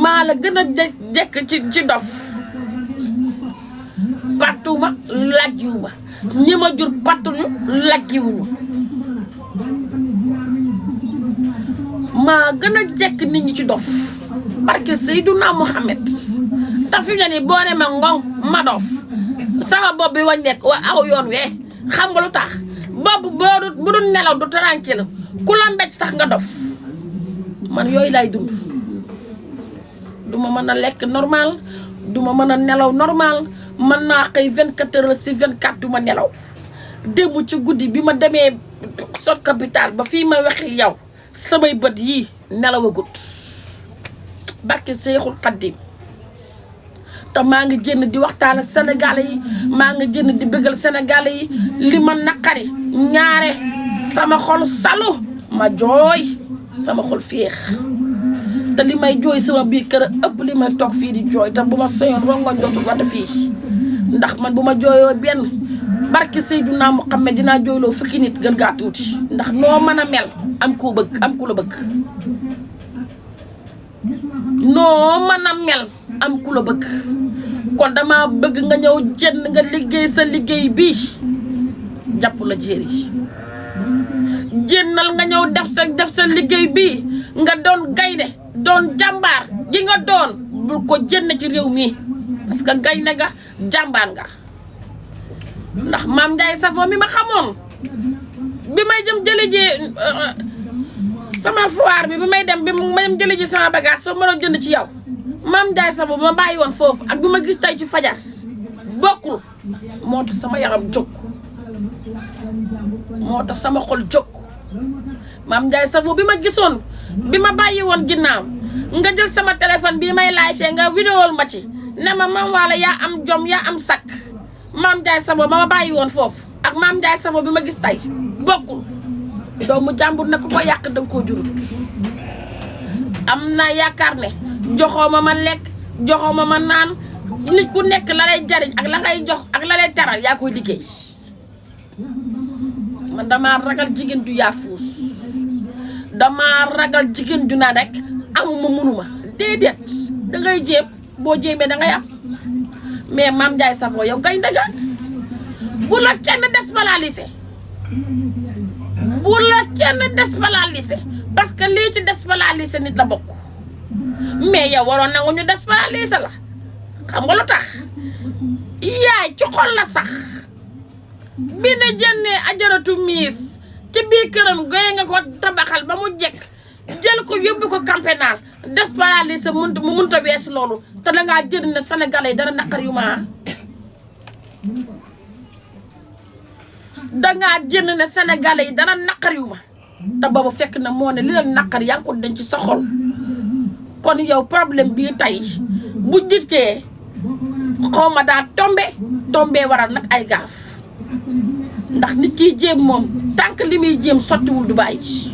maa la gën a jekk ci dof pattuma lajjiwuma ñi ma jur pattuñu lajjiwuñu maa gën a jekk nit ñi ci dof barke Seydina Muhammad te fi ne nii boo ne ma ngoŋ ma dof sama bopp bi wañ nekk wa aw yoon wee xam nga lu tax bopp bu dul nelaw du tranquille ku la mbéj sax nga dof man yooyu lay dund duma mën a lekk normal duma mën a nelaw normal mën naa xëy 24 heures ci 24 duma nelaw démb ci guddi bi ma demee sot capital ba fii ma waxi yow samay bët yii nelawagut barke Seexul Xaddim te maa ngi jënd di waxtaan ak Sénégalais yi maa ngi jënd di bëggal Sénégalais yi li ma naqari ñaare sama xol salu ma jooy sama xol féex te li may jooy sama biir kër ëpp li may toog fii di jooy te bu ma soyoon rongoñ dootul wadd fii ndax man bu ma jooyoo benn barke Seydina Muhammad dinaa jooyloo fukki nit gën gaa tuuti ndax noo mën a mel am ku bëgg am ku la bëgg noo mën a mel am ku la bëgg kon dama bëgg nga ñëw jënd nga liggéey sa liggéey bii jàpp la jéeri génnal nga ñëw def sa liggéey bii nga doon gaynde doon jàmbaar gi nga doon bul ko jënd ci réew mi parce que gaynde nga jàmbaar nga ndax Mame Ndiaye Savon mi ma xamoon bi may jëm jëli ji sama foire bi may dem jëli ji sama bagage soo mënoon jënd ci yow Mame Ndiaye Savon bi ma bàyyi woon foofu ak bi ma gis tey ci fajar bokkul moo tax sama yaram jóg moo tax sama xol jóg Mame Ndiaye Savon bi ma gisoon bi ma bàyyi woon ginnaaw nga jël sama téléphone bii may laay fee nga vidéol ma ci ne ma Mame Walo yaa am jom yaa am sakk Mame Ndiaye Savon ba ma bàyyi woon foofu ak Mame Ndiaye Savon bi ma gis tey bokkul doomu jàmbur ne ku ko yàq danga koo jurut am naa yaakaar ne joxoo ma lekk joxoo ma naan nit ku nekk la lay jariñ ak la ngay jox ak la lay taral yaa koy liggéey man damaa ragal jigéen ju yaafuus damaa ragal jigéen ju naan rek amuma munuma déedéet dangay jéem boo jéemee dangay am mais Mame Ndiaye Savon yow gaynde nga bu la kenn désvaloriser bu la kenn désvaloriser parce que lii ci désvaloriser nit la bokk mais yow waroon nangu ñu désvaloriser la xam nga lu tax yaay ci xol la sax bi ne jënnee ajaratu miis ci biir këram goye nga ko tabaxal ba mu jekk jël ko yóbbu ko campénal désvaloriser mu mënta weesu loolu te dangaa jënd ne Sénégalais yi dara naqar yu ma dangaa jënd ne Sénégalais yi dara naqar yu ma te boobu fekk na moo ne li leen naqar yaa ngi ko denc ci sa xol kon yow problème bii tey bu dikkee xaw ma daa tombé waral nag ay gaaf ndax nit kiy jéem moom tànk li muy jéem sottiwul du bàyyi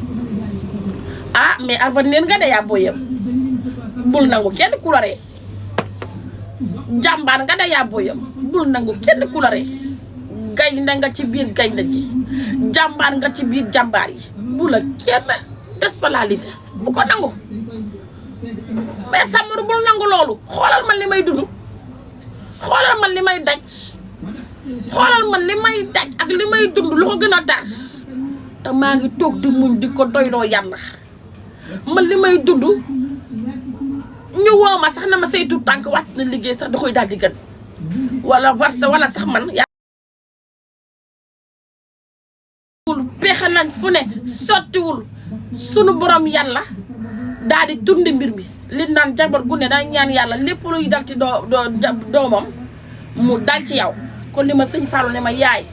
ah mais avenir nga de yaa booyam bul nangu kenn ku la ree jàmbaar nga de yaa booyam bul nangu kenn ku la ree gaynde nga ci biir gaynde gi jàmbaar nga ci biir jàmbaar yi bu la kenn désvaloriser bu ko nangu mais Samar bul nangu loolu xoolal man li may dund xoolal man li may daj xoolal man li may daj ak li may dund lu ko gën a dar te maa ngi toog di muñ di ko doyloo yàlla man li may dund ñu woo ma sax na ma saytu tànk wàcc na liggéey sax da koy daal di gën wala sax man pexe nañ fu ne sottiwul sunu borom yàlla daal di tundi mbir mi li naan jabar gu ne dañ ñaan yàlla lépp luy dal ci doomam mu dal ci yow kon li ma sëñ Fallou ne ma yaay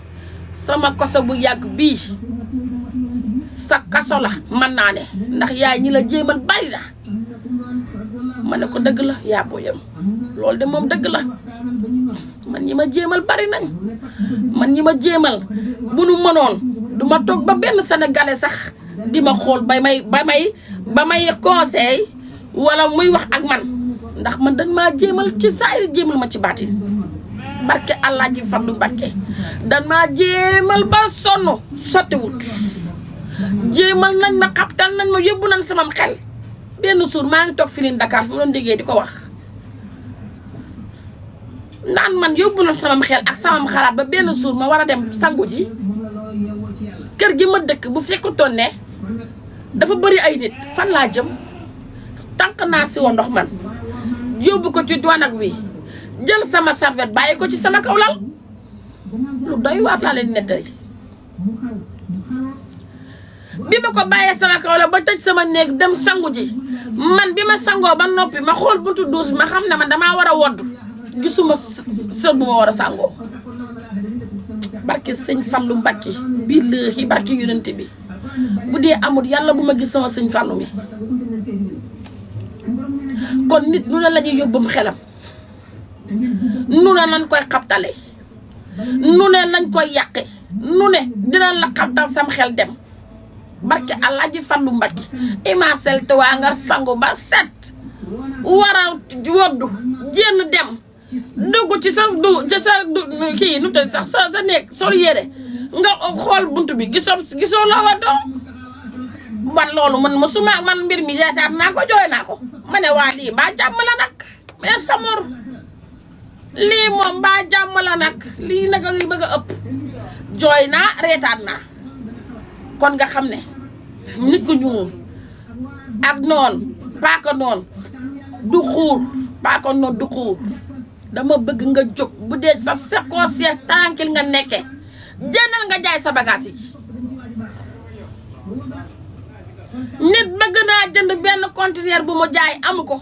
sama koso bu yàgg bii sa kaso la mën naa ne ndax yaay ñi la jéemal bari na ma ne ko dëgg la yaa booyam loolu de moom dëgg la man ñi ma jéemal bari nañ man ñi ma jéemal bu nu mënoon du ma toog ba benn sénégalais sax di ma xool ba may conseil wala muy wax ak man ndax man dañ maa jéemal ci saayir jéemal ma ci baatin barke Allah ji Fallu Mbàkke dañ maa jéemal ba sonn sottiwut jéemal nañ ma xaptal nañ ma yóbbu nañ samam xel benn suur maa ngi toog Feeling Dakar fu mu doon déggee di ko wax naan man yóbbu na samam xel ak samam xalaat ba benn suur ma war a dem sangu ji kër gi ma dëkk bu fekkutoon ne dafa bëri ay nit fan laa jëm tànk naa si woon ndox man yóbbu ko ci wanag wi jël sama serviette bàyyi ko ci sama kaw lal lu doy waar laa leen nettali bi ma ko bàyyee sama kaw la ba tëj sama néeg dem sangu ji man bi ma sangoo ba noppi ma xool buntu douche ma xam ne man damaa war a woddu gisuma sër bu ma war a sangoo barke sëñ Fallu Mbàkke billaahi barke yonent bi bu dee amul yàlla bu ma gis sama sëñ Fallu mi kon nit nu ne la ñuy yóbbum xelam nu ne lañ koy xabtale nu ne lañ koy yàqe nu ne dinañ la xabtal sam xel dem barke Alaaji Fallu Mbàkke ima selte waa nga sangu ba set war a woddu jénn dem dugg ci sa kii nu te sax sa néeg sol yére nga xool buntu bi gisoo la wa doo man loolu man musuma man mbir mi yaataat naa ko jooy naa ko ma ne waa lii mbaa jàmm la nag mais samor lii moom mbaa jàmm la nag lii nag a ngi bëgg a ëpp jooy naa reetaat naa kon nga xam ne nit ku ñuul ak noon paaka noon du xuur paaka noon du xuur dama bëgg nga jóg bu dee sa sekoo seet tranquille nga nekke jëndal nga jaay sa bagage yi nit bëgg naa jënd benn conteneur bu mu jaay amu ko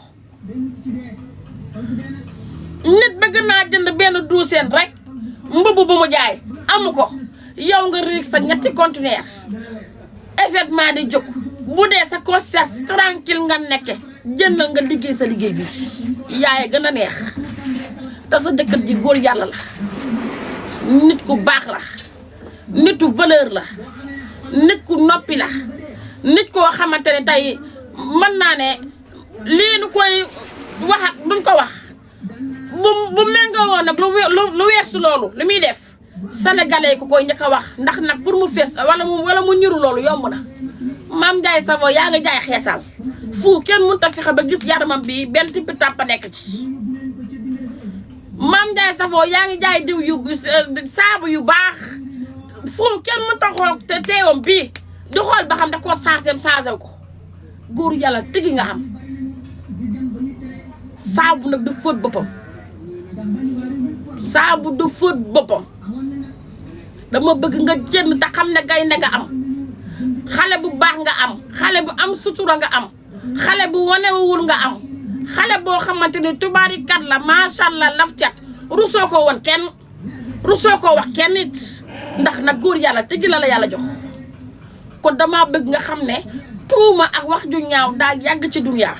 nit bëgg naa jënd benn douzaine rek mbubb bu mu jaay amu ko yow nga riig sa ñetti conteneur événement di jóg bu dee sa conscience tranquille nga nekke jëndal nga liggéey sa liggéey bi yaay gën a neex te sa jëkkër ji góor yàlla la nit ku baax la nitu valeur la nit ku noppi la nit koo xamante ne tey mën naa ne lii nu koy wax ak duñ ko wax bu méngoo woon nag lu weesu loolu li muy def sénégalais ku koy njëkk a wax ndax nag pour mu fees wala mu ñiru loolu yomb na Mame Ndiaye Savon yaa ngi jaay xeesal fu kenn mënut a fexe ba gis yaramam bi benn tippi tàppa nekk ci Mame Ndiaye Savon yaa ngi jaay diw yu saabu yu baax fu kenn mënut a xool te teewam bii di xool ba xam da koo changé ko góor yàlla tigi nga am saabu nag du fóot boppam saabu du fóot boppam dama bëgg nga génn te xam ne gaynde nga am xale bu baax nga am xale bu am sutura nga am xale bu wanewul nga am xale boo xamante ni tubaarikat la macha allah laf cat rusoo ko woon kenn rusoo ko wax kenn it ndax nag góor yàlla tigi la yàlla jox kon dama bëgg nga xam ne tuuma ak wax ju ñaaw daa yàgg ci duniyaa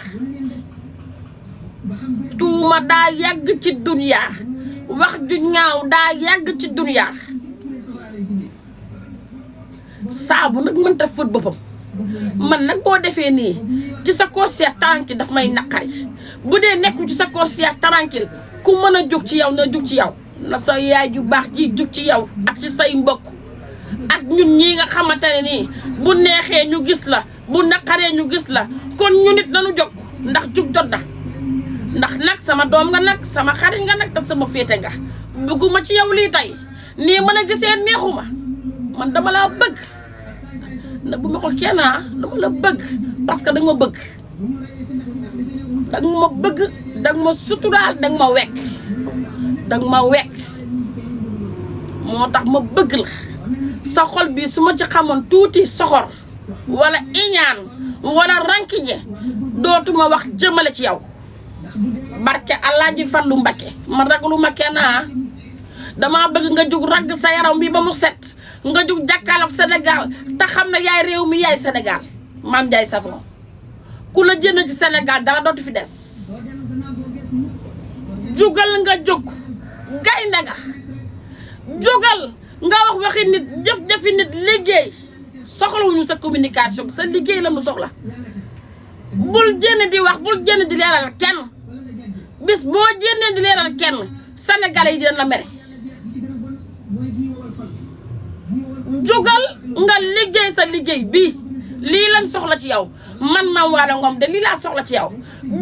tuuma daa yàgg ci duniyaa wax ju ñaaw daa yàgg ci duniyaa saabu nag mënta fóot boppam man nag boo defee nii ci sa conscience tranquille daf may naqari bu dee nekku ci sa conscience tranquille ku mën a jóg ci yow na jóg ci yow na sa yaay ju baax ji jóg ci yow ak ci say mbokk ak ñun ñii nga xamante ne nii bu neexee ñu gis la bu naqaree ñu gis la kon ñu nit nañu jóg ndax jug jot na ndax nag sama doom nga nag sama xarit nga nag te sama féete nga bëgguma ci yow lii tey nii mën a gisee neexuma man dama la bëgg na bu ma ko kenn dama la bëgg parce que danga ma bëgg danga ma bëgg danga ma suturaal danga ma wekk danga ma wekk moo tax ma bëgg la sa xol bi su ma ci xamoon tuuti soxor wala iñaan wala rankiñe dootuma wax jëmale ci yow barke Alaaji Fallu Mbàkke ma ragaluma kenn dama bëgg nga jug ragg sa yaram bi ba mu set nga jug jàkkaarloog Sénégal te xam ne yaay réew mi yaay Sénégal Mame Ndiaye Savon ku la jënd ci Sénégal dara dootu fi des jugal nga jug gaynde nga jugal nga wax waxi nit jëf-jëfi nit liggéey soxlawuñu sa communication sa liggéey la mu soxla bul jënd di wax bul jënd di leeral kenn bis boo jëndee di leeral kenn sénégalais yi dina la mere jugal nga liggéey sa liggéey bi lii lan soxla ci yow man Mame Waly Ngom de lii laa soxla ci yow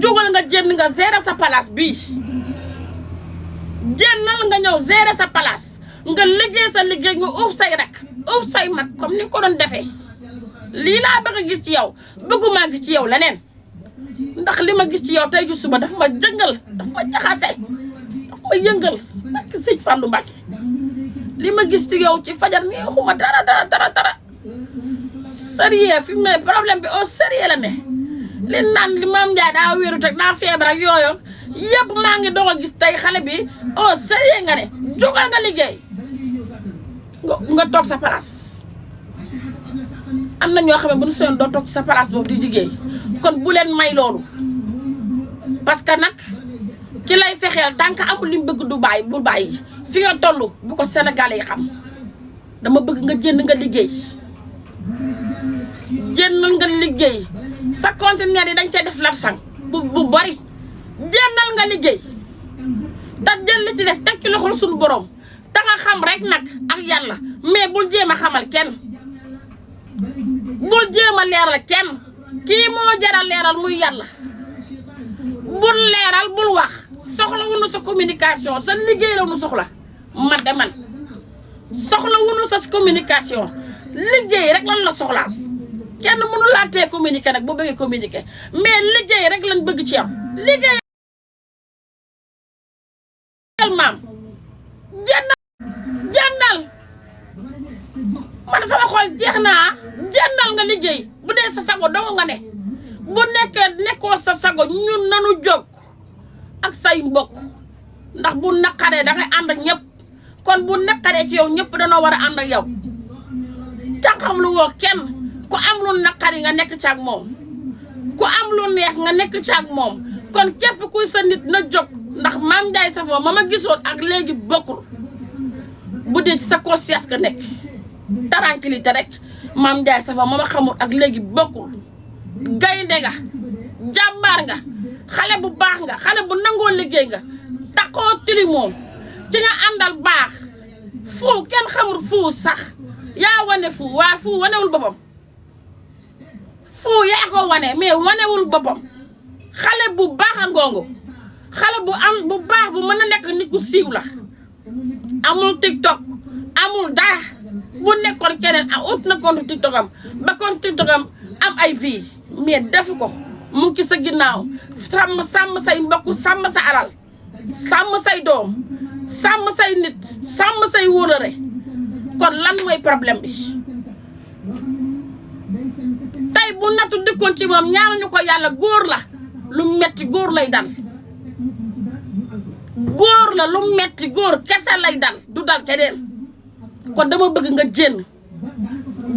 jógal nga jënd nga gérer sa place bii jëndal nga ñëw gérer sa place nga liggéey sa liggéey nga uuf say rek uuf say mag comme ni nga ko doon defee lii laa bëgg a gis ci yow bëgguma gis ci yow leneen ndax li ma gis ci yow tey ju suba daf ma jëngal daf ma jaxase daf ma yëngal ak sëñ Fallou Mbacké li ma gis ci yow ci fajar neexuma dara sérieux fi mu ne problème bi au sérieux la ne li naan li Mame Ndiaye daa wéeru teg daa feebar ak yooyu yëpp maa ngi doog a gis tey xale bi au sérieux nga ne jógal nga liggéey nga toog sa place am na ñoo xam ne bu ñu soyoon doo toog sa place boobu di liggéey kon bu leen may loolu parce que nag ki lay fexeel tant que amul li mu bëgg du bàyyi bu bàyyi fi nga toll bu ko Sénégalais yi xam dama bëgg nga jënd nga liggéey jëndal nga liggéey sa conteneur yi dañ cee def l'argent bu bari jëndal nga liggéey te jël li ci des teg ci loxol suñu borom te nga xam rek nag ak yàlla mais bul jéem a xamal kenn bul jéem a leeral kenn kii moo jaral leeral muy yàlla bul leeral bul wax soxla wunu sa communication sa liggéey la nu soxla man de man soxla wunu sa communication liggéey rek lan la soxlaal kenn mënu laa tee communiquer nag boo bëggee communiquer mais liggéey rek lañ bëgg ci yow liggéey maam jëndal man sama xol jeex naa jëndal nga liggéey bu dee sa sago dong nga ne bu nekkoo sa sago ñun nanu jóg ak say mbokk ndax bu naqaree da ngay ànd ak ñëpp kon bu naqaree ci yow ñëpp danoo war a ànd ak yow taxam lu woo kenn ku am lu naqari nga nekk ci ak moom ku am lu neex nga nekk ci ak moom kon képp kuy sa nit na jóg ndax Mame Ndiaye Savon ma gisoon ak léegi bokkul bu dee ci sa conscience nga nekk tranquillité rek Mame Ndiaye Savon ma xamul ak léegi bokkul gaynde nga jàmbaar nga xale bu baax nga xale bu nangoo liggéey nga taxoo tilimoom ci nga àndal baax fu kenn xamul fu sax yaa wane fu waa fu wanewul boppam fu yaa ko wane mais wanewul boppam xale bu baax a ngongo xale bu am bu baax bu mën a nekk nit ku siiw la amul TikTok amul dara bu nekkoon keneen ut na compte TikTok am ba compte TikTok am ay vie mais defu ko mu ngi sa ginnaaw sàmm say mbokk sàmm sa alal sàmm say doom sàmm say nit sàmm say wóolare kon lan mooy problème bi tey bu nattu dikkoon ci moom ñaanuñu ko yàlla góor la lu metti góor lay dal góor la lu metti góor kese lay dal du dal keneen kon dama bëgg nga jénn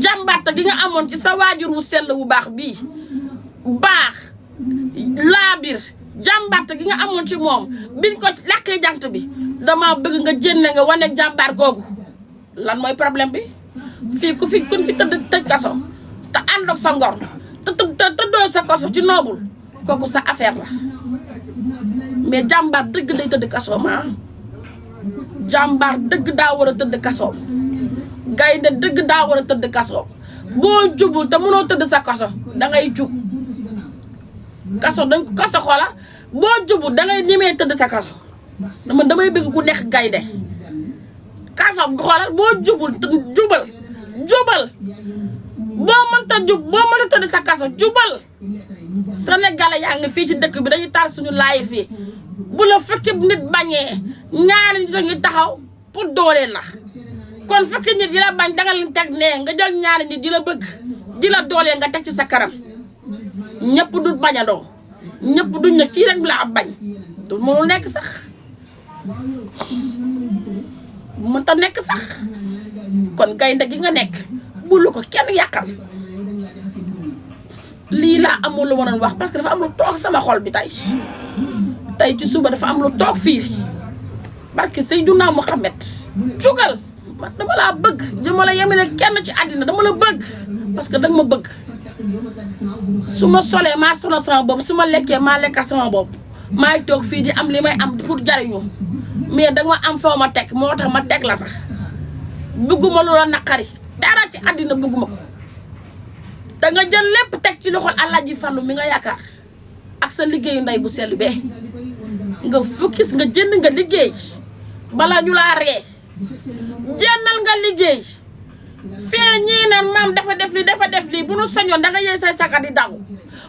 jàmbaata gi nga amoon ci sa waajur wu sell wu baax bii baax laabir jàmbaata gi nga amoon ci moom biñ ko lakkee jant bi dama bëgg nga jénne nga wane jàmbaar googu lan mooy problème bi fii kun fi tëj kaso te ànd ak sa ngor te tëddoo sa kaso ci noobul kooku sa affaire la mais jàmbaar dëgg lay tëdd kaso ma jàmbaar dëgg daa war a tëdd kaso gaynde dëgg daa war a tëdd kaso boo jubul te mënoo tëdd sa kaso dangay jub kaso dañ ko kaso xoola boo jubul dangay ñemee tëdd sa kaso damay bëgg ku nekk gaynde kaso xoolal boo jubul jubal boo mënta tëdd sa kaso jubal Sénégalais yaa ngi fii ci dëkk bi dañuy taal suñu laay fii bu la fekki nit bañee ñaari nit a ngi taxaw pour dooleel la kon fekki nit yi la bañ danga leen teg nee nga jël ñaari nit di la bëgg di la dooleel nga teg ci sa kanam ñëpp du bañandoo ñëpp duñ ne ci rek la ab bañ du mënul nekk sax mënta nekk sax kon gaynde gi nga nekk bul ko kenn yàqal lii laa amul lu ma doon wax parce que dafa am lu toog sama xol bi tey ci suba dafa am lu toog fii barki Seydina Mohamed jugal man dama laa bëgg dama la yemale kenn ci àddina dama la bëgg parce que danga ma bëgg su ma solee maa solal sama bopp su ma lekkee maa lekka sama bopp maay toog fii di am li may am pour jariñu mais danga ma am foo ma teg moo tax ma teg la fa bëgguma lu la naqari dara ci àddina bëgguma ko te nga jël lépp teg ci loxol Alaaji Fallu mi nga yaakaar ak sa liggéeyu ndey bu sell bee nga focus nga jënd nga liggéey bala ñu laa ree jëndal nga liggéey fii ñii naan maam dafa def lii bu nu sañoon da nga yëy say sakat di daw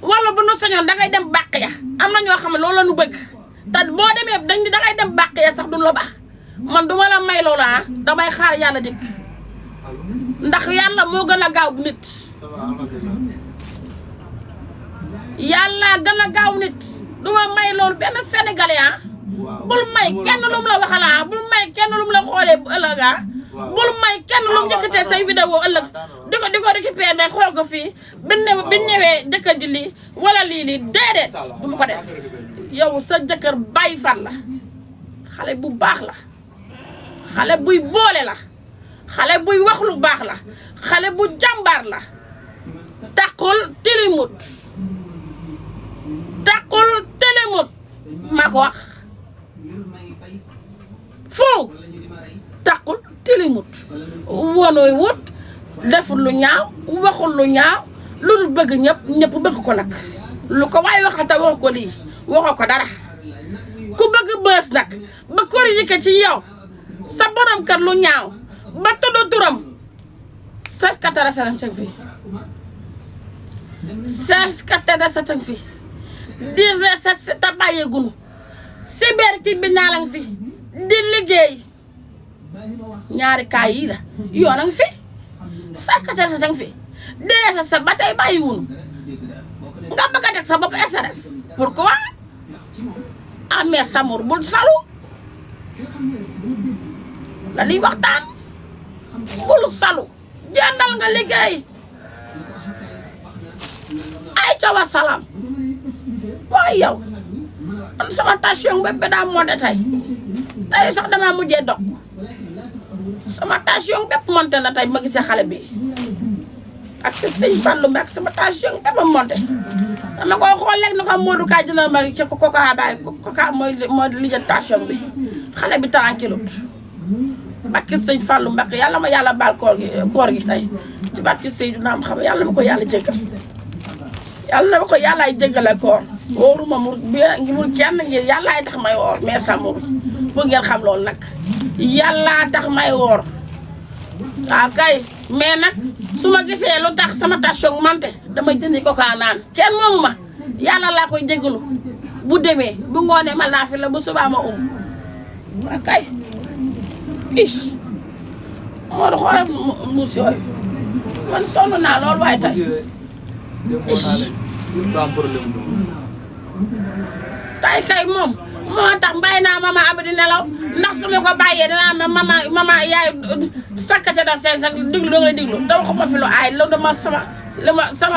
wala bu nu sañoon da ngay dem bàq ya am na ñoo xam ne loolu la nu bëgg te boo demee da ngay dem bàq ya sax du la baax man duma la may loola damay xaar yàlla dikk ndax yàlla moo gën a gaaw nit yàlla gën a gaaw nit duma may loolu benn sénégalais bul may kenn lum la waxala bul may kenn lum la xoolee bu ëllëg bul may kenn lum njëkkatee say vidéo ëllëg di ko récupérer xool ko fii bi ñëwee jëkkër ji lii wala lii déedéet du ma ko def yow sa jëkkër bàyyi fan la xale bu baax la xale buy boole la xale buy wax lu baax la xale bu jàmbaar la taqul tilimut maa ko wax foo taqul tilimut wonooy wut deful lu ñaaw waxul lu ñaaw lu dul bëgg ñëpp bëgg ko nag lu ko waaye waxata wax ko lii waxoo ko dara ku bëgg bës nag ba kor yëkka ci yow sa borom kër lu ñaaw ba tudd turam ses katara salam seng fi ses katara salam fi di reses ta bàyyee gunu sibeer ci bi naa lang fi di liggéey ñaari kaay yi la yoon a ngi fi ses katara salam fi di reses sa ba tey bàyyi wunu nga bëgg a teg sa bopp SRS pourquoi amee Samour bul salu dañuy waxtaan bul salu jëndal nga liggéey ay cawa salaam waaye yow man sama tension bépp daa monté tey sax dama mujjee dog sama tension bépp monté na tey ma gisee xale bi ak sëñ Fallu ak sama tension bépp monté dama koy xool léegi na ko Modou Ka jëndal ma ci Coca baay Coca mooy lijjat tension bi xale bi tranquille barke sëñ Fallu Mbàkke yàlla ma yàlla baal koor gi tey ci barke Seydina xam yàlla ma ko yàlla jéggal yàlla ma ko yàllaay jéggale koor wóoruma mu kenn ngir yàllaay tax may woor mais Samour bu ngeen xam loolu nag yàllaa tax may woor waaw kay mais nag su ma gisee lu tax sama tension monté damay jëndi Coca naan kenn moomu ma yàlla laa koy jéggalu bu demee bu ngoonee ma naa fi la bu subaa ma waaw kay ish moo da xoolal muus yooyu man sonn naa loolu waaye tey ish tay kay moom moo tax bàyyi naa mama Abdi nelaw ndax su ma ko bàyyee danaa mama yaay sakkate daf seen sax diglu doo ngay diglu te waxuma fi lu aay loolu dama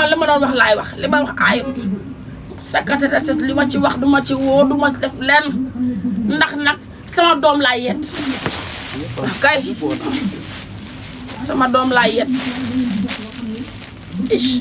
li ma doon wax laay wax li ma wax aayut sakkate da set li ma ci wax du ma ci woo du ma def lenn ndax nag sama doom laay yet kay sama doom laay yet ish